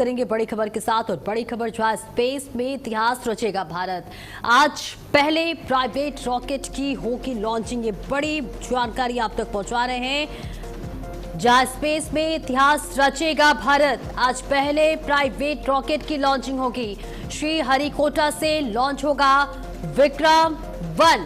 करेंगे बड़ी खबर के साथ। और बड़ी खबर जो है, स्पेस में इतिहास रचेगा भारत। आज पहले प्राइवेट रॉकेट की होगी लॉन्चिंग। ये बड़ी जानकारी आप तक पहुंचा रहे हैं। जहां स्पेस में इतिहास रचेगा भारत, आज पहले प्राइवेट रॉकेट की लॉन्चिंग होगी। श्रीहरिकोटा से लॉन्च होगा विक्रम-1।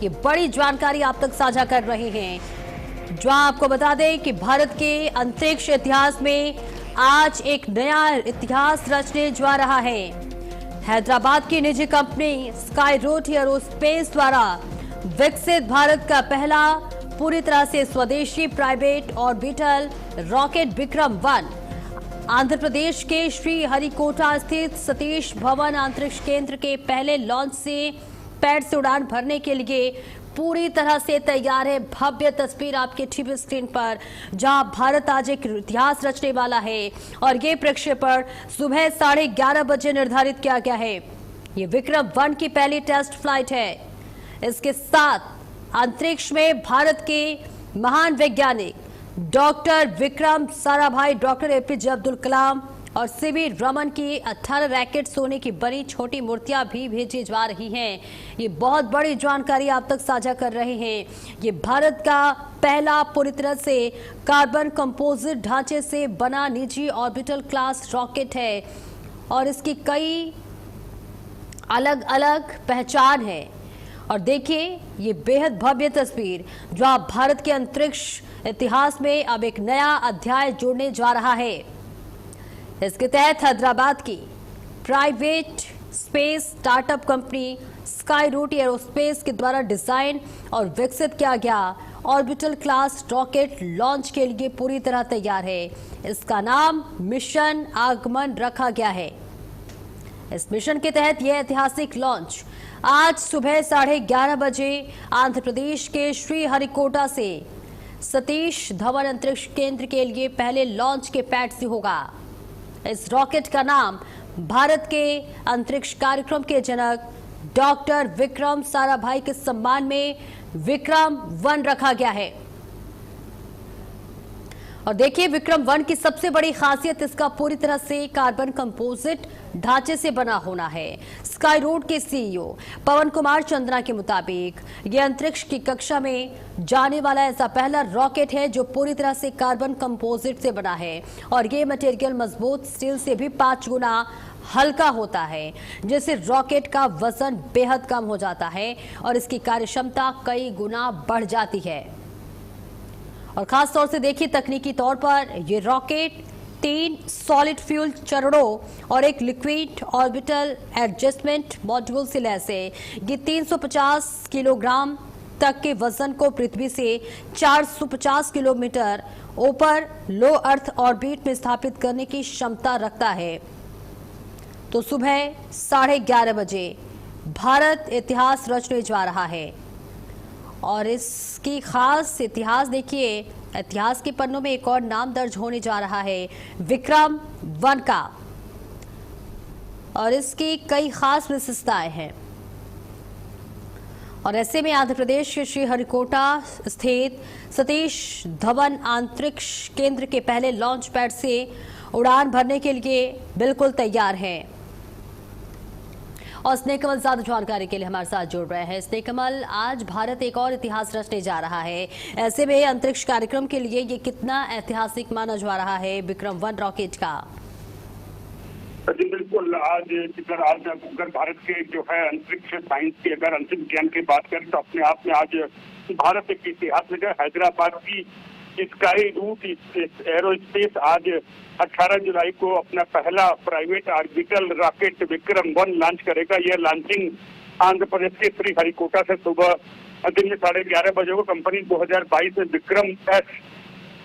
ये बड़ी जानकारी आप तक साझा कर रहे हैं। जो आपको बता दें कि भारत के अंतरिक्ष इतिहास में आज एक नया इतिहास रचने जा रहा है। हैदराबाद की निजी कंपनी स्काईरूट एरोस्पेस द्वारा विकसित भारत का पहला पूरी तरह से स्वदेशी private orbital rocket विक्रम-1 Andhra Pradesh के श्रीहरिकोटा स्थित सतीश धवन अंतरिक्ष केंद्र के पहले लॉन्च से पैड से उड़ान भरने के लिए पूरी तरह से तैयार है। भव्य तस्वीर आपके टीवी स्क्रीन पर, जहां भारत आज एक इतिहास रचने वाला है। और ये प्रक्षेपण सुबह 11:30 बजे निर्धारित किया गया है। ये विक्रम-1 की पहली टेस्ट फ्लाइट है। इसके साथ अंतरिक्ष में भारत के महान वैज्ञानिक doctor Vikram Sarabhai, doctor APJ Abdul Kalam और सीवी रमन की 18 रैकेट सोने की बनी छोटी मूर्तियां भी भेजी जा रही हैं। ये बहुत बड़ी जानकारी आप तक साझा कर रहे हैं। ये भारत का पहला पूरी तरह से कार्बन कंपोजिट ढांचे से बना निजी ऑर्बिटल क्लास रॉकेट है और इसकी कई अलग अलग पहचान है। और देखिए ये बेहद भव्य तस्वीर, जो आप भारत के अंतरिक्ष इतिहास में अब एक नया अध्याय जोड़ने जा रहा है। इसके तहत हैदराबाद की private space startup company Skyroot aerospace के द्वारा डिजाइन और विकसित किया गया ऑर्बिटल क्लास रॉकेट लॉन्च के लिए पूरी तरह तैयार है। इसका नाम मिशन आगमन रखा गया है। इस मिशन के तहत यह ऐतिहासिक लॉन्च आज सुबह 11:30 बजे आंध्र प्रदेश के श्रीहरिकोटा से सतीश धवन अंतरिक्ष केंद्र के लिए पहले लॉन्च के पैड से होगा। इस रॉकेट का नाम भारत के अंतरिक्ष कार्यक्रम के जनक डॉक्टर विक्रम साराभाई के सम्मान में विक्रम-1 रखा गया है। और देखिए विक्रम-1 की सबसे बड़ी खासियत इसका पूरी तरह से कार्बन कंपोजिट ढांचे से बना होना है। स्काईरूट के सीईओ पवन कुमार चंद्रा के मुताबिक यह अंतरिक्ष की कक्षा में जाने वाला ऐसा पहला रॉकेट है जो पूरी तरह से कार्बन कंपोजिट से बना है। और ये मटेरियल मजबूत स्टील से भी 5 गुना हल्का होता है, जिससे रॉकेट का वजन बेहद कम हो जाता है और इसकी कार्यक्षमता कई गुना बढ़ जाती है। और खास तौर से देखिए तकनीकी तौर पर यह रॉकेट 3 सॉलिड फ्यूल चरणों और एक लिक्विड ऑर्बिटल एडजस्टमेंट मॉड्यूल से लैस है। ये 350 किलोग्राम तक के वजन को पृथ्वी से 450 किलोमीटर ऊपर लो अर्थ ऑर्बिट में स्थापित करने की क्षमता रखता है। तो सुबह 11:30 बजे भारत इतिहास रचने जा रहा है। और इसकी खास इतिहास देखिए, इतिहास के पन्नों में एक और नाम दर्ज होने जा रहा है विक्रम-1 का। और इसकी कई खास विशेषताएं हैं। और ऐसे में आंध्र प्रदेश के श्रीहरिकोटा स्थित सतीश धवन अंतरिक्ष केंद्र के पहले लॉन्च पैड से उड़ान भरने के लिए बिल्कुल तैयार है। और स्नेह कमल ज्यादा जानकारी के लिए हमारे साथ जुड़ रहे हैं। स्नेह कमल, आज भारत एक और इतिहास रचने जा रहा है। ऐसे में अंतरिक्ष कार्यक्रम के लिए ये कितना ऐतिहासिक माना जा रहा है विक्रम-1 रॉकेट का? जी बिल्कुल, आज अगर भारत के जो है अंतरिक्ष साइंस की अगर अंतरिक्ष विज्ञान की बात करें तो अपने आप में आज भारत एक इतिहास में हैदराबाद की स्काईरूट एरोस्पेस आज 18 जुलाई को अपना पहला प्राइवेट ऑर्बिटल रॉकेट विक्रम-1 लॉन्च करेगा। यह लॉन्चिंग आंध्र प्रदेश के श्रीहरिकोटा से सुबह दिन में 11:30 बजे को कंपनी 2022 में विक्रम-S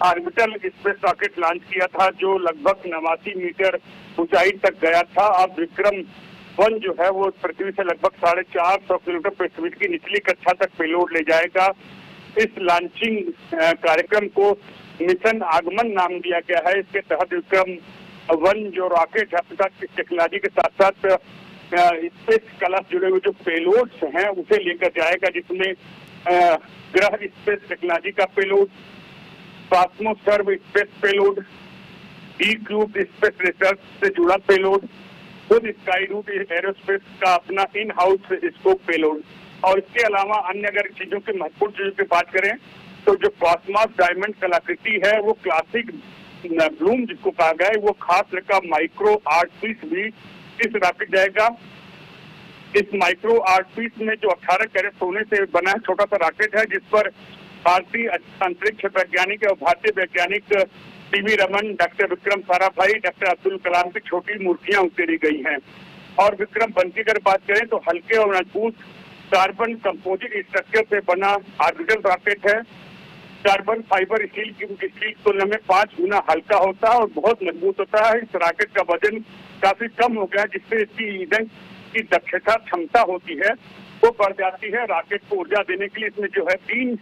ऑर्बिटल स्पेस रॉकेट लॉन्च किया था, जो लगभग 89 मीटर ऊंचाई तक गया था। अब विक्रम-1 जो है वो पृथ्वी से लगभग 450 किलोमीटर पृथ्वी की निचली कक्षा तक पेलोड ले जाएगा। इस लॉन्चिंग कार्यक्रम को मिशन आगमन नाम दिया गया है। इसके तहत विक्रम-1 जो रॉकेट है अपनी टेक्नोलॉजी के साथ साथ स्पेस कला से जुड़े हुए जो पेलोड्स हैं उसे लेकर जाएगा, जिसमें ग्रह स्पेस टेक्नोलॉजी का payload, Cosmoserve space payload, E cube space research से जुड़ा पेलोड, खुद स्काई रूट एरोस्पेस का अपना इन हाउस स्कोप पेलोड, और इसके अलावा अन्य अगर चीजों की महत्वपूर्ण चीजों की बात करें तो जो कॉस्मॉस डायमंड कलाकृति है वो क्लासिक ब्लूम जिसको कहा गया है, वो खास तरह का माइक्रो आर्ट पीस भी इस रॉकेट जाएगा। इस माइक्रो आर्ट पीस में जो 18 कैरेट सोने से बना है छोटा सा रॉकेट है, जिस पर भारतीय अंतरिक्ष वैज्ञानिक और भारतीय वैज्ञानिक TV Raman, doctor Vikram Sarabhai, doctor Abdul Kalam की छोटी मूर्तियां उकेरी गई हैं। और विक्रम वन की अगर बात करें तो हल्के और मजबूत कार्बन कंपोजिट स्ट्रक्चर से बना ऑर्बिटल रॉकेट है। कार्बन फाइबर स्टील की तुलना में 5 गुना हल्का होता है और बहुत मजबूत होता है। इस रॉकेट का वजन काफी कम हो गया है, जिससे इसकी ईंधन की दक्षता क्षमता होती है वो बढ़ जाती है। रॉकेट को ऊर्जा देने के लिए इसमें जो है 3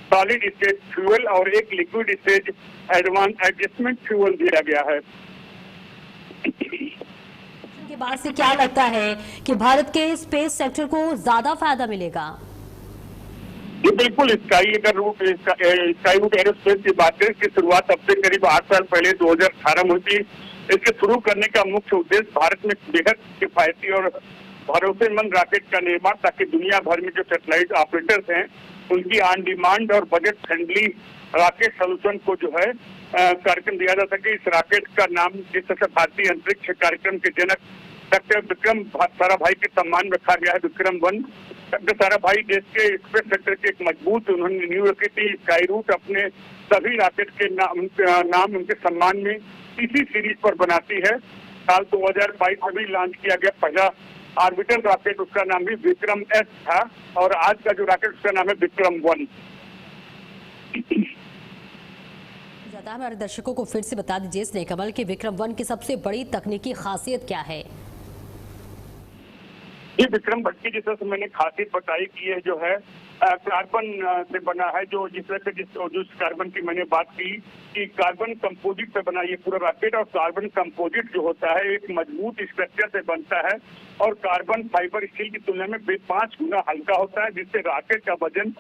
सॉलिड स्टेज फ्यूल और 1 लिक्विड स्टेज एडजस्टमेंट फ्यूल दिया गया है। के बाद से क्या लगता है कि भारत के स्पेस सेक्टर को ज्यादा फायदा मिलेगा? ये बिल्कुल स्काई रूट एरोस्पेस की बात करें, इसकी शुरुआत अब से करीब 8 साल पहले 2018 में हुई थी। इसके शुरू करने का मुख्य उद्देश्य भारत में बेहद किफायती और भरोसेमंद रॉकेट का निर्माण, ताकि दुनिया भर में जो सैटेलाइट ऑपरेटर्स हैं उनकी ऑन डिमांड और बजट फ्रेंडली रॉकेट सोल्यूशन को जो है कार्यक्रम दिया जा सके। इस रॉकेट का नाम जिस तरह भारतीय अंतरिक्ष कार्यक्रम के जनक डॉक्टर विक्रम साराभाई के सम्मान रखा गया है, विक्रम वन। डॉक्टर साराभाई देश के स्पेस सेक्टर के एक मजबूत, उन्होंने न्यू यॉर्क की स्काई रूट अपने सभी रॉकेट के नाम उनके सम्मान में इसी सीरीज पर बनाती है। साल 2022 में भी लॉन्च किया गया पहला ऑर्बिटल रॉकेट, उसका नाम भी विक्रम एस था, और आज का जो रॉकेट उसका नाम है विक्रम वन। हमारे दर्शकों को फिर से बता दीजिए स्नेह कमल कि विक्रम वन की सबसे बड़ी तकनीकी खासियत क्या है? ये विक्रम वन की जिस तरह से मैंने खासियत बताई कि ये जो है कार्बन से बना है, जो जिस तरह से जिस कार्बन की मैंने बात की कि कार्बन कंपोजिट से बना ये पूरा रॉकेट, और कार्बन कंपोजिट जो होता है एक मजबूत स्ट्रक्चर से बनता है और कार्बन फाइबर स्टील की तुलना में 5 गुना हल्का होता है, जिससे रॉकेट का वजन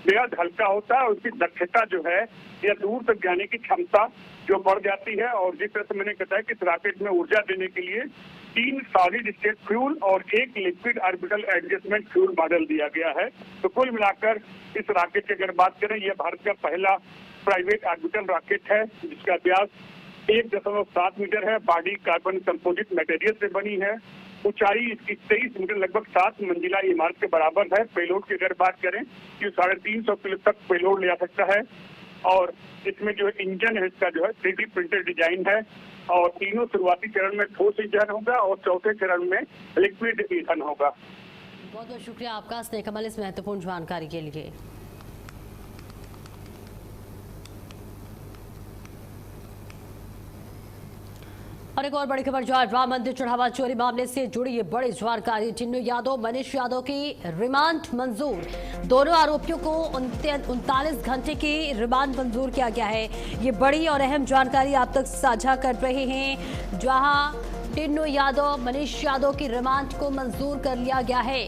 बेहद हल्का होता है और उसकी दक्षता जो है या दूर तक जाने की क्षमता जो बढ़ जाती है। और जिस तरह से मैंने बताया कि इस रॉकेट में ऊर्जा देने के लिए 3 सॉलिड स्टेट फ्यूल और 1 liquid orbital adjustment fuel model दिया गया है। तो कुल मिलाकर इस रॉकेट की अगर बात करें, यह भारत का पहला प्राइवेट ऑर्बिटल रॉकेट है जिसका व्यास 1.7 मीटर है। बॉडी कार्बन कंपोजिट मटेरियल से बनी है। ऊंचाई इसकी 23 मीटर, लगभग 7 मंजिला इमारत के बराबर है। पेलोड की अगर बात करें कि 350 किलो तक पेलोड ले जा सकता है, और इसमें जो इंजन है इसका जो है 3D प्रिंटेड डिजाइन है, और तीनों शुरुआती चरण में ठोस ईंधन होगा और चौथे चरण में लिक्विड ईंधन होगा। बहुत बहुत शुक्रिया आपका स्नेह कमल इस महत्वपूर्ण जानकारी के लिए। और एक और बड़ी खबर जो है राम मंदिर चढ़ावा चोरी मामले से जुड़ी ये बड़ी जानकारी। टिन्नू यादव, मनीष यादव की रिमांड मंजूर। दोनों आरोपियों को 39 घंटे की रिमांड मंजूर किया गया है। ये बड़ी और अहम जानकारी आप तक साझा कर रहे हैं, जहां टिन्नू यादव, मनीष यादव की रिमांड को मंजूर कर लिया गया है।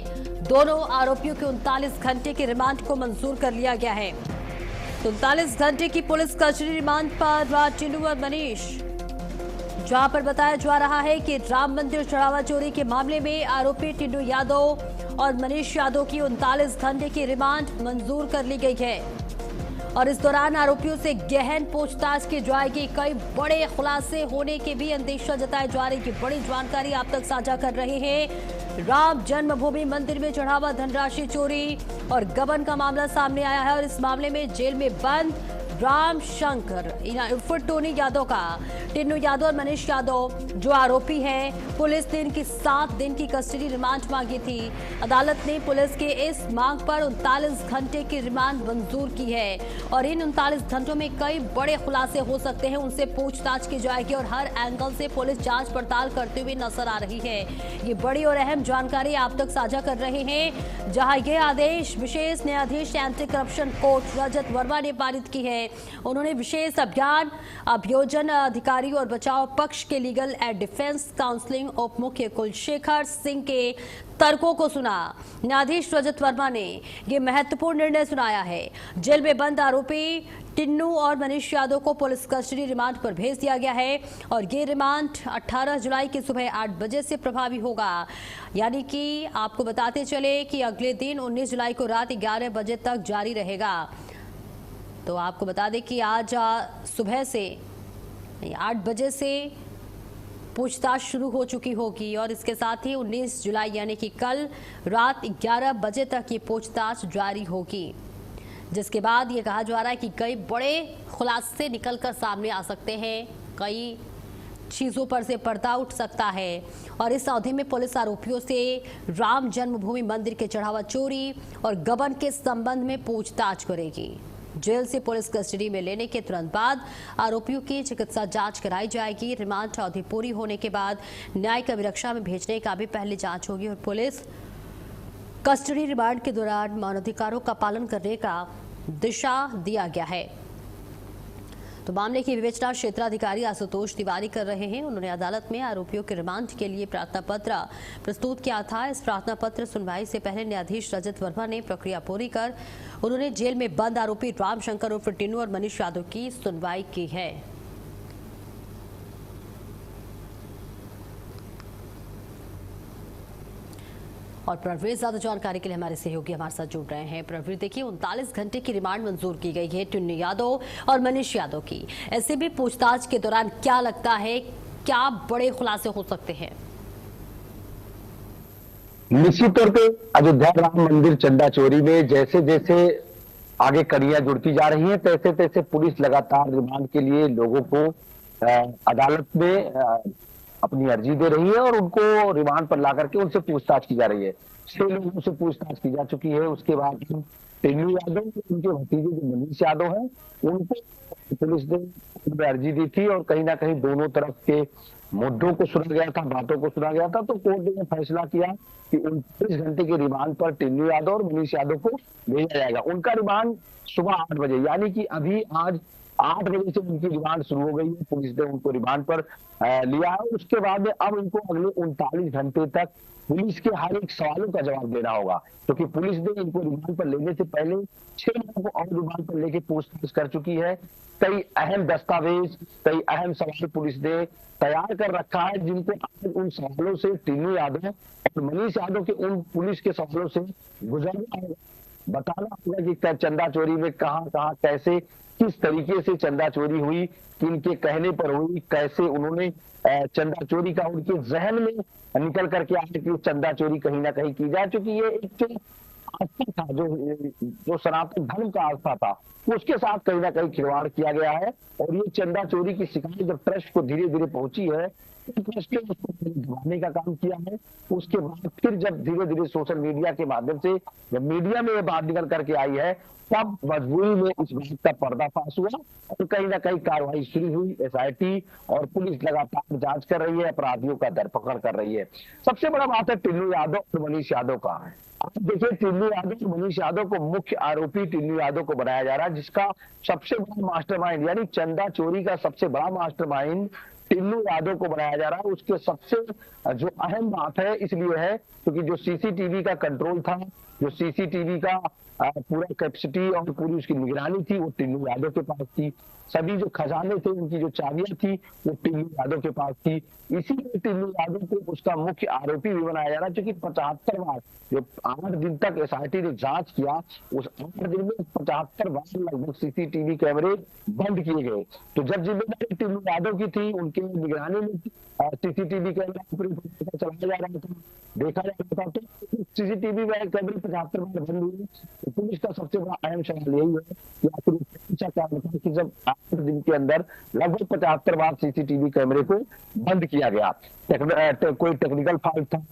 दोनों आरोपियों के 39 घंटे की रिमांड को मंजूर कर लिया गया है। 39 घंटे की पुलिस कस्टडी रिमांड पर टिन्नू और मनीष, जहां पर बताया जा रहा है कि राम मंदिर चढ़ावा चोरी के मामले में आरोपी टिन्नू यादव और मनीष यादव की 39 घंटे की रिमांड मंजूर कर ली गई है, और इस दौरान आरोपियों से गहन पूछताछ की जाएगी। कई बड़े खुलासे होने के भी अंदेशा जताया जा रही है। बड़ी जानकारी आप तक साझा कर रहे हैं। राम जन्मभूमि मंदिर में चढ़ावा धनराशि चोरी और गबन का मामला सामने आया है, और इस मामले में जेल में बंद राम शंकर उर्फ टोनी यादव का टिन्नू यादव और मनीष यादव जो आरोपी हैं, पुलिस ने इनकी 7 दिन की कस्टडी रिमांड मांगी थी। अदालत ने पुलिस के इस मांग पर 39 घंटे की रिमांड मंजूर की है, और इन 39 घंटों में कई बड़े खुलासे हो सकते हैं, उनसे पूछताछ की जाएगी और हर एंगल से पुलिस जांच पड़ताल करते हुए नजर आ रही है। ये बड़ी और अहम जानकारी आप तक साझा कर रहे हैं, जहां ये आदेश विशेष न्यायाधीश एंटी करप्शन कोर्ट रजत वर्मा ने पारित की है। है। उन्होंने विशेष अभियान अभियोजन अधिकारी और बचाव पक्ष के लीगल एंड डिफेंस काउंसलिंग उप मुख्य कुलशेखर सिंह के तर्कों को सुना। न्यायाधीश रजत वर्मा ने ये महत्वपूर्ण निर्णय सुनाया है। जेल में बंद आरोपी टिन्नू और मनीष यादव को पुलिस कस्टडी रिमांड पर भेज दिया गया है और ये रिमांड 18 जुलाई की सुबह 8 बजे से प्रभावी होगा। यानी कि आपको बताते चले कि अगले दिन 19 जुलाई को रात 11 बजे तक जारी रहेगा। तो आपको बता दें कि आज सुबह से 8 बजे से पूछताछ शुरू हो चुकी होगी और इसके साथ ही 19 जुलाई यानी कि कल रात 11 बजे तक ये पूछताछ जारी होगी, जिसके बाद ये कहा जा रहा है कि कई बड़े खुलासे निकलकर सामने आ सकते हैं, कई चीजों पर से पर्दा उठ सकता है। और इस अवधि में पुलिस आरोपियों से राम जन्मभूमि मंदिर के चढ़ावा चोरी और गबन के संबंध में पूछताछ करेगी। जेल से पुलिस कस्टडी में लेने के तुरंत बाद आरोपियों की चिकित्सा जांच कराई जाएगी। रिमांड अवधि पूरी होने के बाद न्यायिक अभिरक्षा में भेजने का भी पहले जांच होगी और पुलिस कस्टडी रिमांड के दौरान मानवाधिकारों का पालन करने का दिशा दिया गया है। तो मामले की विवेचना क्षेत्राधिकारी आशुतोष तिवारी कर रहे हैं। उन्होंने अदालत में आरोपियों के रिमांड के लिए प्रार्थना पत्र प्रस्तुत किया था। इस प्रार्थना पत्र सुनवाई से पहले न्यायाधीश रजत वर्मा ने प्रक्रिया पूरी कर उन्होंने जेल में बंद आरोपी रामशंकर उर्फ टिन्नू और मनीष यादव की सुनवाई की है। और प्रवीर ज्यादा जानकारी के लिए हमारे सहयोगी हमारे साथ जुड़ रहे हैं। प्रवीर, देखिए 39 घंटे की रिमांड मंजूर की गई है टिन्नू यादव और मनीष यादव की। ऐसे भी पूछताछ के दौरान क्या लगता है, क्या बड़े खुलासे हो सकते हैं? निश्चित तौर पे अयोध्या राम मंदिर चंदा चोरी में जैसे जैसे आगे कड़ियां जुड़ती जा रही हैं, तैसे तैसे पुलिस लगातार रिमांड के लिए लोगों को अदालत में अपनी अर्जी दे रही है और उनको रिमांड पर ला करके उनसे पूछताछ की जा रही है। 6 लोगों से पूछताछ की जा चुकी है। उसके बाद टिन्नू यादव, उनके भतीजे जो मनीष यादव हैं, उनको पुलिस ने अर्जी दी थी और कहीं ना कहीं दोनों तरफ के मुद्दों को सुना गया था, बातों को सुना गया था। तो कोर्ट ने फैसला किया कि 29 घंटे के रिमांड पर टिन्नू यादव और मनीष यादव को भेजा जाएगा। उनका रिमांड सुबह 8 बजे यानी कि अभी आज 8 बजे से उनकी रिमांड शुरू हो गई है। पुलिस ने उनको रिमांड पर लिया है। उसके बाद अब उनको अगले 39 घंटे तक पुलिस के हर एक सवालों का जवाब देना होगा, क्योंकि पुलिस ने इनको रिमांड पर लेने से पहले 6 लोगों को और रिमांड पर लेके पूछताछ कर चुकी है। कई अहम दस्तावेज, कई अहम सवाल पुलिस ने तैयार कर रखा है, जिनको आज उन सवालों से टिन्नू यादव और मनीष यादव के उन पुलिस के सवालों से गुजरना होगा, बताना होगा कि चंदा चोरी में कहां कैसे किस तरीके से चंदा चोरी हुई, किनके कहने पर हुई, कैसे उन्होंने चंदा चोरी का उनके जहन में निकल करके आया कि चंदा चोरी कहीं ना कहीं की जा चुकी है। एक जो आस्था था, जो सनातन धर्म का आस्था था, उसके साथ कहीं ना कहीं खिलवाड़ किया गया है। और ये चंदा चोरी की शिकायत जब ट्रस्ट को धीरे धीरे पहुंची है, ट्रस्ट ने उसको दबाने का काम किया है। उसके बाद फिर जब धीरे धीरे सोशल मीडिया के माध्यम से जब मीडिया में ये बात निकल करके आई है, तब मजबूरी में इस बात का पर्दाफाश हुआ और कहीं ना कहीं कार्रवाई शुरू हुई। एसआईटी और पुलिस लगातार जांच कर रही है, अपराधियों का धरपकड़ कर रही है। सबसे बड़ा बात है टिन्नू यादव और मनीष यादव का। आप देखिए, टिन्नू यादव और मनीष यादव को मुख्य आरोपी टिन्नू यादव को बनाया जा रहा है, जिसका सबसे बड़ा मास्टरमाइंड यानी चंदा चोरी का सबसे बड़ा मास्टरमाइंड टिन्नू यादव को बनाया जा रहा है। उसके सबसे जो अहम बात है इसलिए है क्योंकि जो सीसीटीवी का कंट्रोल था, जो सीसीटीवी का पूरा कैपेसिटी और पूरी उसकी निगरानी थी, वो टिन्नू यादव के पास थी। सभी जो खजाने थे, उनकी जो चाबियां थी, वो टिन्नू यादव के पास थी। इसीलिए टिन्नू यादव को उसका मुख्य आरोपी भी बनाया जा रहा है, क्योंकि 75 बार जो 8 दिन तक एसआईटी ने जांच किया, उस 8 दिन में 75 बार लगभग सीसीटीवी कैमरे बंद किए गए। तो जब जिम्मेदारी टिन्नू यादव की थी, उनके निगरानी में सीसीटीवी कैमरा चलाया जा रहा था, देखा जा रहा था, तो सीसीटीवी कैमरे 75 बार बंद हुए। तो पुलिस का सबसे बड़ा अहम सवाल यही है कि आखिर क्या मतलब कि जब 8 दिन के अंदर लगभग 75 बार सीसीटीवी कैमरे को बंद किया गया, कोई टेक्निकल फॉल्ट था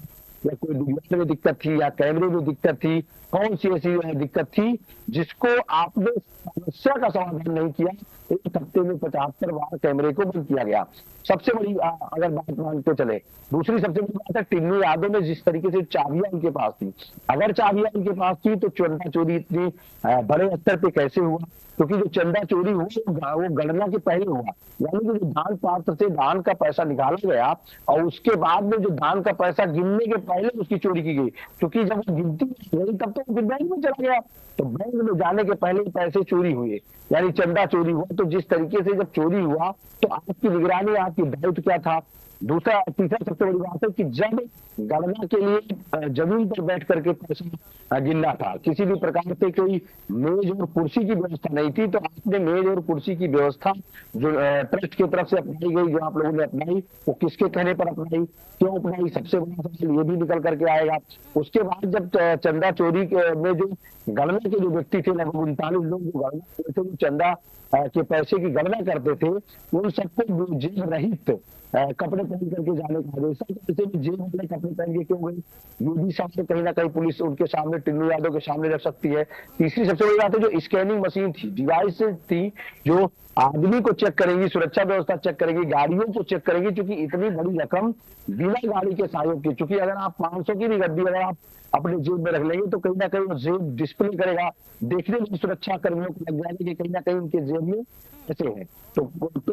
या कोई डिजाइन में दिक्कत थी या कैमरे में दिक्कत थी, कौन सी ऐसी दिक्कत थी जिसको आपने समस्या का समाधान नहीं किया। एक हफ्ते में 75 बार कैमरे को बंद किया गया। सबसे बड़ी अगर बात मानते चले, दूसरी सबसे बड़ी बात है टिन्नू यादव ने जिस तरीके से चाबियां उनके पास थी, अगर चाबियां उनके पास थी तो चंदा चोरी इतनी बड़े स्तर पे कैसे हुआ, क्योंकि जो चंदा चोरी हुआ वो गणना के पहले हुआ, यानी कि जो दान पात्र से दान का पैसा निकाला गया और उसके बाद में जो दान का पैसा गिनने के पहले उसकी चोरी की गई, क्योंकि जब गिनती गई तब तो फिर बैंक में चला गया, तो बैंक में जाने के पहले पैसे चोरी हुए, यानी चंदा चोरी हुआ। तो जिस तरीके से जब चोरी हुआ तो आपकी निगरानी, आपकी दायित्व क्या था। तीसरा सबसे बड़ी बात है कि जब गणना के लिए जमीन पर बैठ करके पैसा गिनना था, किसी भी प्रकार से कोई मेज और कुर्सी की व्यवस्था नहीं थी, तो आपने मेज और कुर्सी की व्यवस्था जो ट्रस्ट की तरफ से अपनाई गई, जो आप लोगों ने अपनाई, वो किसके कहने पर अपनाई, क्यों अपनाई, सबसे बड़ा सवाल ये भी निकल करके आएगा। उसके बाद जब चंदा चोरी में जो गणना के जो व्यक्ति थे, लगभग 39 लोग जो गणना करते थे, जो चंदा के पैसे की गणना करते थे, उन सबको जेब रहित कपड़े पहन करके जाने का आदेश है। तो इसे भी जेब वाले कपड़े पहन के क्यों गए, ये भी सबसे कहीं ना कहीं पुलिस उनके सामने, टिन्नू यादव के सामने रख सकती है। तीसरी सबसे बड़ी बात है, जो स्कैनिंग मशीन थी, डिवाइस थी, जो आदमी को चेक करेंगी, सुरक्षा व्यवस्था चेक करेंगी, गाड़ियों को चेक करेंगी, क्योंकि इतनी बड़ी रकम बिना गाड़ी के सहयोग के, क्योंकि अगर आप 500 की भी गड्डी अगर आप अपने जेब में रख लेंगे तो कहीं ना कहीं वो जेब डिस्प्ले करेगा, देखने में सुरक्षा कर्मियों को लग जाएगी कि कहीं ना कहीं उनके जेब में पैसे हैं। तो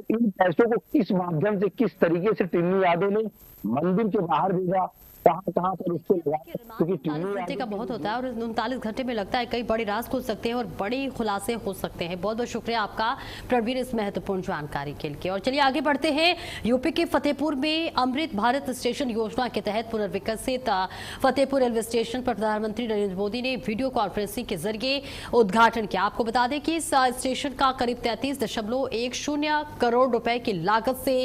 इन पैसों को किस माध्यम से, किस तरीके से टिन्नू यादव ने मंदिर के बाहर भेजा, कहां पर उसको लगाया, क्योंकि टिन्नू घंटे का बहुत होता है और 39 घंटे में लगता है कई बड़े राज खुल सकते हैं और बड़े खुलासे हो सकते हैं। बहुत बहुत शुक्रिया आपका प्रवीण इस महत्वपूर्ण जानकारी के लिए। और चलिए आगे बढ़ते हैं। यूपी के फतेहपुर में अमृत भारत स्टेशन योजना के तहत पुनर्विकसित फतेहपुर रेलवे स्टेशन पर प्रधानमंत्री नरेंद्र मोदी ने वीडियो कॉन्फ्रेंसिंग के जरिए उद्घाटन किया। आपको बता दें कि इस स्टेशन का करीब 33.10 करोड़ रुपए की लागत से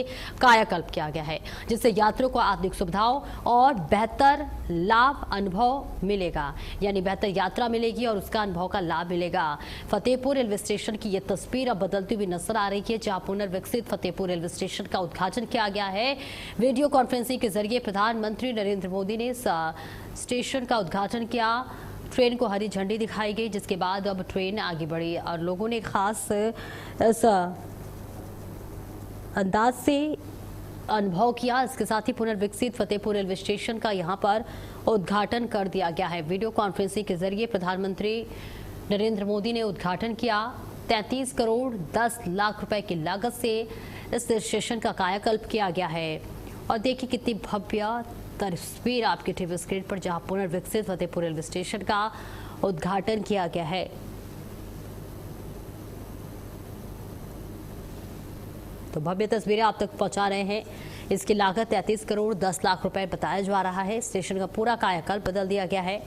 कायाकल्प किया गया है, जिससे यात्रियों को आधुनिक सुविधाओं और बेहतर लाभ अनुभव मिलेगा, यानी बेहतर यात्रा मिलेगी और उसका अनुभव का लाभ मिलेगा। फतेहपुर रेलवे स्टेशन की यह तस्वीर अब बदलती हुई नजर आ रही है, जहां पुनर्विकसित फतेहपुर रेलवे स्टेशन का उद्घाटन किया गया है। वीडियो कॉन्फ्रेंसिंग के जरिए प्रधानमंत्री नरेंद्र मोदी ने स्टेशन का उद्घाटन किया। ट्रेन को हरी झंडी दिखाई गई, जिसके बाद अब ट्रेन आगे बढ़ी और लोगों ने खास इस अंदाज से अनुभव किया। इसके साथ ही पुनर्विकसित फतेहपुर रेलवे स्टेशन का यहां पर उद्घाटन कर दिया गया है। वीडियो कॉन्फ्रेंसिंग के जरिए प्रधानमंत्री नरेंद्र मोदी ने उद्घाटन किया। 33 करोड़ 10 लाख रुपए की लागत से इस स्टेशन का कायाकल्प किया गया है। और देखिए कितनी भव्य तस्वीर आपके टीवी स्क्रीन पर, जहां पुनर्विकसित फतेहपुर रेलवे स्टेशन का उद्घाटन किया गया है। तो भव्य तस्वीरें आप तक पहुंचा रहे हैं। इसकी लागत 33 करोड़ 10 लाख रुपए बताया जा रहा है। स्टेशन का पूरा कायाकल्प बदल दिया गया है,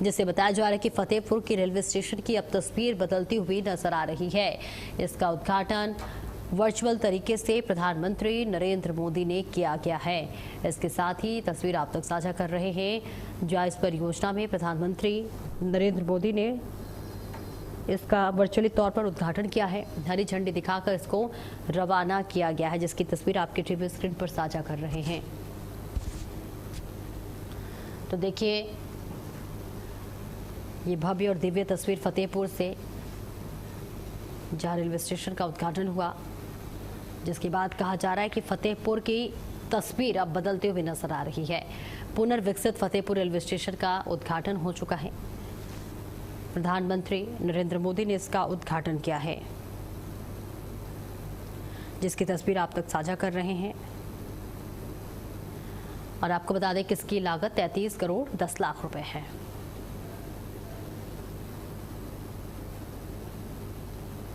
जिससे बताया जा रहा है कि फतेहपुर की रेलवे स्टेशन की अब तस्वीर बदलती हुई नजर आ रही है। इसका उद्घाटन वर्चुअल तरीके से प्रधानमंत्री नरेंद्र मोदी ने किया गया है। इसके साथ ही तस्वीर आप तक साझा कर रहे हैं, जो इस परियोजना में प्रधानमंत्री नरेंद्र मोदी ने इसका वर्चुअली तौर पर उद्घाटन किया है। हरी झंडी दिखाकर इसको रवाना किया गया है, जिसकी तस्वीर आपके टीवी स्क्रीन पर साझा कर रहे हैं। तो देखिए ये भव्य और दिव्य तस्वीर फतेहपुर से, जहां रेलवे स्टेशन का उद्घाटन हुआ, जिसके बाद कहा जा रहा है कि फतेहपुर की तस्वीर अब बदलते हुए नजर आ रही है। पुनर्विकसित फतेहपुर रेलवे स्टेशन का उद्घाटन हो चुका है। प्रधानमंत्री नरेंद्र मोदी ने इसका उद्घाटन किया है, जिसकी तस्वीर आप तक साझा कर रहे हैं। और आपको बता दें कि इसकी लागत 33 करोड़ 10 लाख रुपए है।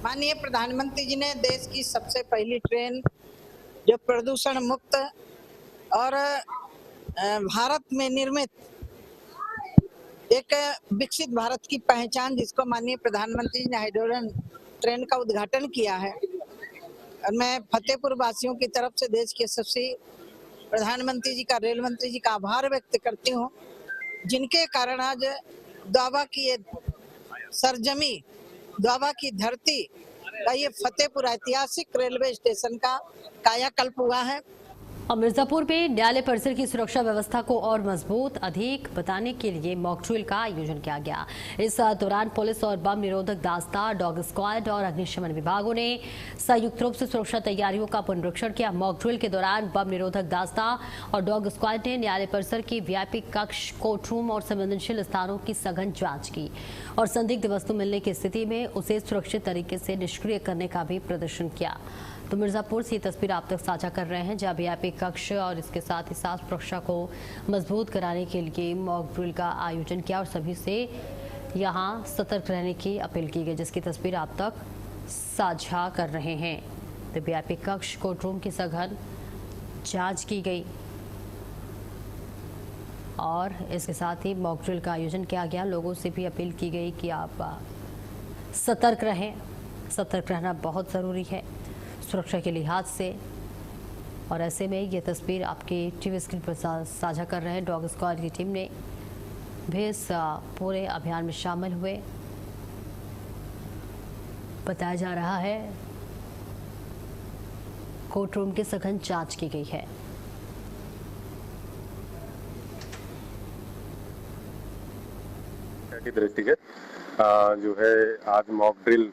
माननीय प्रधानमंत्री जी ने देश की सबसे पहली ट्रेन जो प्रदूषण मुक्त और भारत में निर्मित एक विकसित भारत की पहचान, जिसको माननीय प्रधानमंत्री जी ने हाइड्रोजन ट्रेन का उद्घाटन किया है। और मैं फतेहपुर वासियों की तरफ से देश के यशस्वी प्रधानमंत्री जी का, रेल मंत्री जी का आभार व्यक्त करती हूँ, जिनके कारण आज द्वाबा की ये सरजमी, द्वाबा की धरती का ये फतेहपुर ऐतिहासिक रेलवे स्टेशन का कायाकल्प हुआ है। और मिर्जापुर में न्यायालय परिसर की सुरक्षा व्यवस्था को और मजबूत अधिक बताने के लिए मॉक ड्रिल का आयोजन किया गया। इस दौरान पुलिस और बम निरोधक दस्ता, डॉग स्क्वाड और अग्निशमन विभागों ने संयुक्त रूप से सुरक्षा तैयारियों का पुनरीक्षण किया। मॉक ड्रिल के दौरान बम निरोधक दस्ता और डॉग स्क्वाड ने न्यायालय परिसर की वीआईपी कक्ष, कोर्ट रूम और संवेदनशील स्थानों की सघन जाँच की और संदिग्ध वस्तु मिलने की स्थिति में उसे सुरक्षित तरीके से निष्क्रिय करने का भी प्रदर्शन किया। तो मिर्जापुर से ये तस्वीर आप तक साझा कर रहे हैं, जहां वीआईपी कक्ष और इसके साथ ही साथ सुरक्षा को मजबूत कराने के लिए मॉक ड्रिल का आयोजन किया और सभी से यहां सतर्क रहने की अपील की गई, जिसकी तस्वीर आप तक साझा कर रहे हैं। तो वीआईपी कक्ष, कोर्ट रूम की सघन जांच की गई और इसके साथ ही मॉक ड्रिल का आयोजन किया गया। लोगों से भी अपील की गई कि आप सतर्क रहें। सतर्क रहना बहुत ज़रूरी है सुरक्षा के लिहाज से। और ऐसे में ये तस्वीर आपकी टीवी स्क्रीन पर साझा कर रहे हैं। डॉग स्क्वाड की टीम ने भी इस पूरे अभियान में शामिल हुए। बताया जा रहा है कोर्ट रूम की सघन जांच की गई है। की दृष्टिगत जो है आज मॉक ड्रिल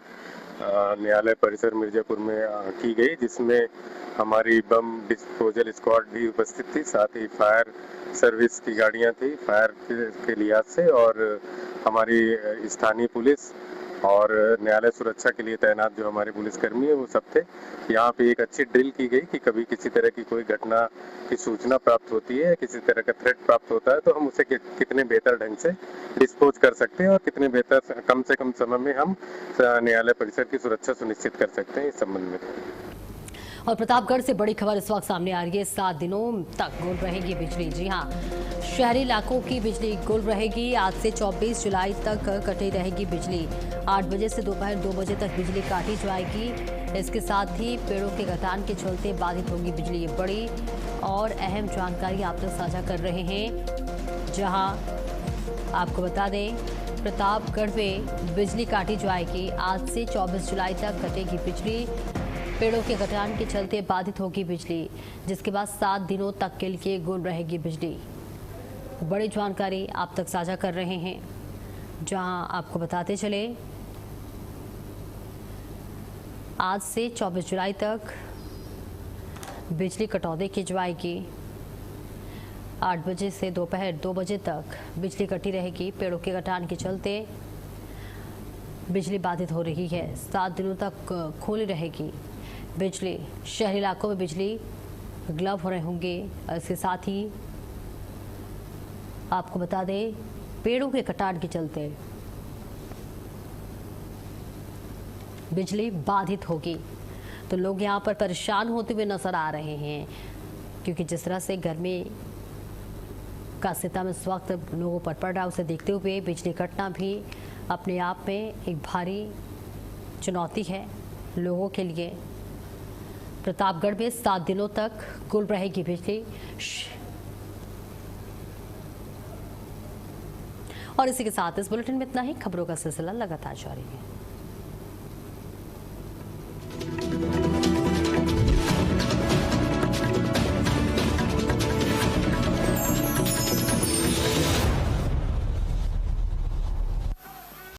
न्यायालय परिसर मिर्जापुर में की गई, जिसमें हमारी बम डिस्पोजल स्क्वाड भी उपस्थित थी, साथ ही फायर सर्विस की गाड़ियां थी फायर के लिहाज से, और हमारी स्थानीय पुलिस और न्यायालय सुरक्षा के लिए तैनात जो हमारे पुलिसकर्मी है वो सब थे। यहाँ पे एक अच्छी ड्रिल की गई कि कभी किसी तरह की कोई घटना की सूचना प्राप्त होती है, किसी तरह का थ्रेट प्राप्त होता है, तो हम उसे कितने बेहतर ढंग से डिस्पोज कर सकते हैं और कितने बेहतर कम से कम समय में हम न्यायालय परिसर की सुरक्षा सुनिश्चित कर सकते हैं इस संबंध में। और प्रतापगढ़ से बड़ी खबर इस वक्त सामने आ रही है। 7 दिनों तक गुल रहेगी बिजली। जी हां, शहरी इलाकों की बिजली गुल रहेगी। आज से 24 जुलाई तक कटी रहेगी बिजली। 8 बजे से दोपहर 2 बजे तक बिजली काटी जाएगी। इसके साथ ही पेड़ों के कटान के चलते बाधित होगी बिजली। ये बड़ी और अहम जानकारी आप तक साझा कर रहे हैं, जहां आपको बता दें प्रतापगढ़ में बिजली काटी जाएगी। आज से 24 जुलाई तक कटेगी बिजली। पेड़ों के कटान के चलते बाधित होगी बिजली, जिसके बाद 7 दिनों तक के लिए गुल रहेगी बिजली। बड़ी जानकारी आप तक साझा कर रहे हैं, जहां आपको बताते चले आज से 24 जुलाई तक बिजली कटौती की जाएगी। 8 बजे से दोपहर 2 बजे तक बिजली कटी रहेगी। पेड़ों के कटान के चलते बिजली बाधित हो रही है। 7 दिनों तक खुली रहेगी बिजली। शहरी इलाकों में बिजली ग्लव हो रहे होंगे। इसके साथ ही आपको बता दें पेड़ों के कटान के चलते बिजली बाधित होगी, तो लोग यहां पर परेशान होते हुए नजर आ रहे हैं, क्योंकि जिस तरह से गर्मी का सितम इस वक्त लोगों पर पड़ रहा है, उसे देखते हुए बिजली कटना भी अपने आप में एक भारी चुनौती है लोगों के लिए। प्रतापगढ़ में 7 दिनों तक गुल रहेगी बिजली। और इसी के साथ इस बुलेटिन में इतना ही। खबरों का सिलसिला लगातार जारी है।